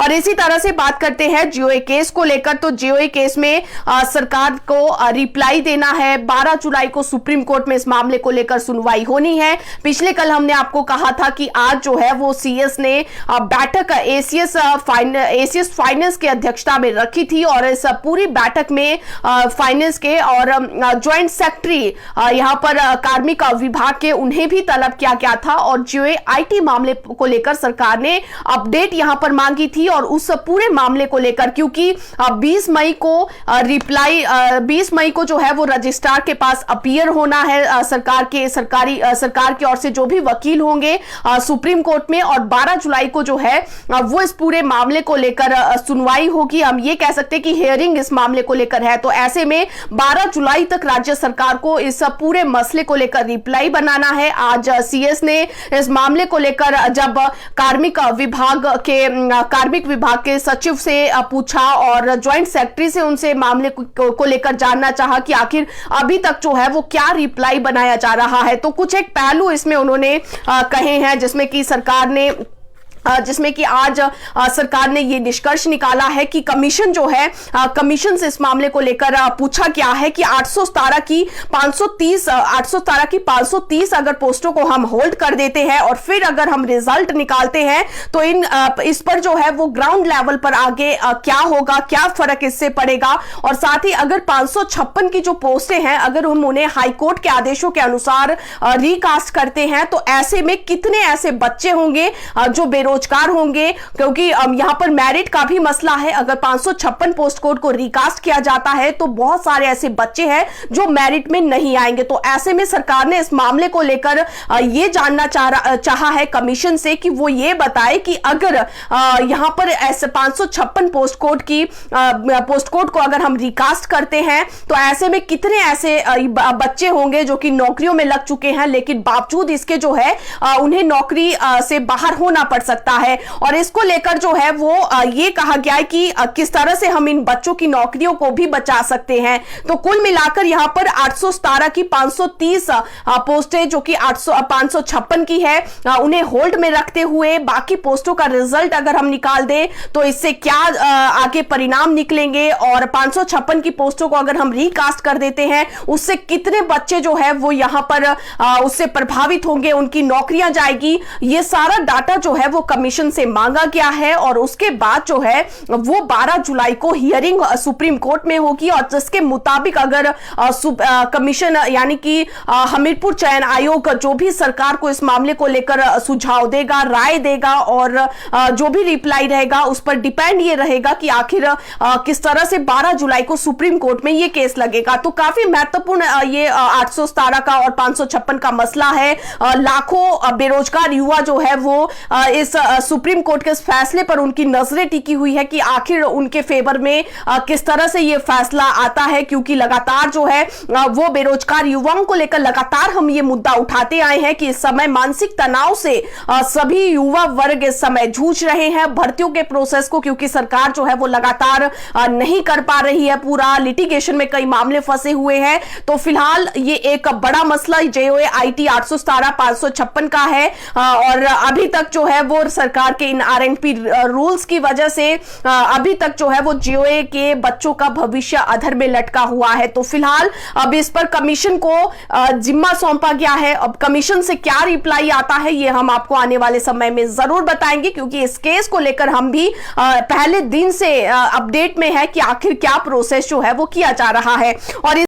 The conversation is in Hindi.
और इसी तरह से बात करते हैं जीओए केस को लेकर। तो जीओए केस में सरकार को रिप्लाई देना है। 12 जुलाई को सुप्रीम कोर्ट में इस मामले को लेकर सुनवाई होनी है। पिछले कल हमने आपको कहा था कि आज जो है वो सीएस ने बैठक एसीएस फाइनेंस के अध्यक्षता में रखी थी और इस पूरी बैठक में फाइनेंस के और ज्वाइंट सेक्रेटरी यहां पर कार्मिक विभाग के उन्हें भी तलब किया गया था और जीओए आईटी मामले को लेकर सरकार ने अपडेट यहां पर मांगी थी और उस पूरे मामले को लेकर, क्योंकि 20 मई को जो है वो रजिस्ट्रार के पास अपीयर होना है सरकार की ओर से जो भी वकील होंगे सुप्रीम कोर्ट में, और 12 जुलाई को जो है वो इस पूरे मामले को लेकर सुनवाई होगी। हम ये कह सकते हैं कि हियरिंग इस मामले को लेकर है। तो ऐसे में 12 जुलाई तक राज्य सरकार को इस पूरे मसले को लेकर रिप्लाई बनाना है। आज सीएस ने इस मामले को लेकर जब कार्मिक विभाग के सचिव से पूछा और ज्वाइंट सेक्रेटरी से उनसे मामले को लेकर जानना चाहा कि आखिर अभी तक जो है वो क्या रिप्लाई बनाया जा रहा है, तो कुछ एक पहलू इसमें उन्होंने कहे हैं जिसमें कि आज सरकार ने ये निष्कर्ष निकाला है कि कमीशन जो है कमीशन से इस मामले को लेकर पूछा गया है कि 817 की 530 अगर पोस्टों को हम होल्ड कर देते हैं और फिर अगर हम रिजल्ट निकालते हैं तो इस पर जो है वो ग्राउंड लेवल पर आगे क्या होगा, क्या फर्क इससे पड़ेगा। और साथ ही अगर 556 की जो पोस्टें हैं अगर हम उन्हें हाईकोर्ट के आदेशों के अनुसार रिकास्ट करते हैं तो ऐसे में कितने ऐसे बच्चे होंगे जो बेरोजगार होंगे, क्योंकि यहां पर मेरिट का भी मसला है। अगर 556 पोस्ट कोड को रिकास्ट किया जाता है तो बहुत सारे ऐसे बच्चे हैं जो मेरिट में नहीं आएंगे। तो ऐसे में सरकार ने इस मामले को लेकर यह जानना चाहा है कमीशन से कि वो ये बताए कि अगर यहां पर ऐसे 556 पोस्ट कोड को अगर हम रिकास्ट करते हैं तो ऐसे में कितने ऐसे बच्चे होंगे जो कि नौकरियों में लग चुके हैं लेकिन बावजूद इसके जो है उन्हें नौकरी से बाहर होना पड़ सकता है। और इसको लेकर जो है वो ये कहा गया है कि किस तरह से हम इन बच्चों की नौकरियों को भी बचा सकते हैं। तो कुल मिलाकर यहां पर 817 की 530 पोस्टें जो कि 556 की है उन्हें होल्ड में रखते हुए बाकी पोस्टों का रिजल्ट अगर हम निकाल दें तो इससे क्या आगे परिणाम निकलेंगे और 556 की पोस्टों को अगर हम रिकास्ट कर देते हैं उससे कितने बच्चे जो है वो यहां पर उससे प्रभावित होंगे, उनकी नौकरियां जाएगी, ये सारा डाटा जो है वो कमीशन से मांगा गया है। और उसके बाद जो है वो 12 जुलाई को हियरिंग सुप्रीम कोर्ट में होगी और जिसके मुताबिक अगर कमीशन यानी कि हमीरपुर चयन आयोग जो भी सरकार को इस मामले को लेकर सुझाव देगा, राय देगा और जो भी रिप्लाई रहेगा उस पर डिपेंड ये रहेगा कि आखिर किस तरह से 12 जुलाई को सुप्रीम कोर्ट में ये केस लगेगा। तो काफी महत्वपूर्ण ये 817 का और 556 का मसला है। लाखों बेरोजगार युवा जो है वो इस सुप्रीम कोर्ट के फैसले पर उनकी नजरें टिकी हुई है कि आखिर उनके फेवर में किस तरह से ये फैसला आता है, क्योंकि लगातार जो है वो बेरोजगार युवाओं को लेकर लगातार हम ये मुद्दा उठाते आए हैं कि इस समय मानसिक तनाव से सभी युवा वर्ग इस समय जूझ रहे हैं भर्तियों के प्रोसेस को, क्योंकि सरकार जो है वो लगातार नहीं कर पा रही है, पूरा लिटिगेशन में कई मामले फंसे हुए हैं। तो फिलहाल ये एक बड़ा मसला जीओए आईटी 817 556 का है और अभी तक जो है वो सरकार के इन आरएनपी रूल्स की वजह से अभी तक जो है वो जीओए के बच्चों का भविष्य अधर में लटका हुआ है। तो फिलहाल अब इस पर कमीशन को जिम्मा सौंपा गया है। अब कमीशन से क्या रिप्लाई आता है ये हम आपको आने वाले समय में जरूर बताएंगे, क्योंकि इस केस को लेकर हम भी पहले दिन से अपडेट में है कि आखिर क्या प्रोसेस जो है वो किया जा रहा है। और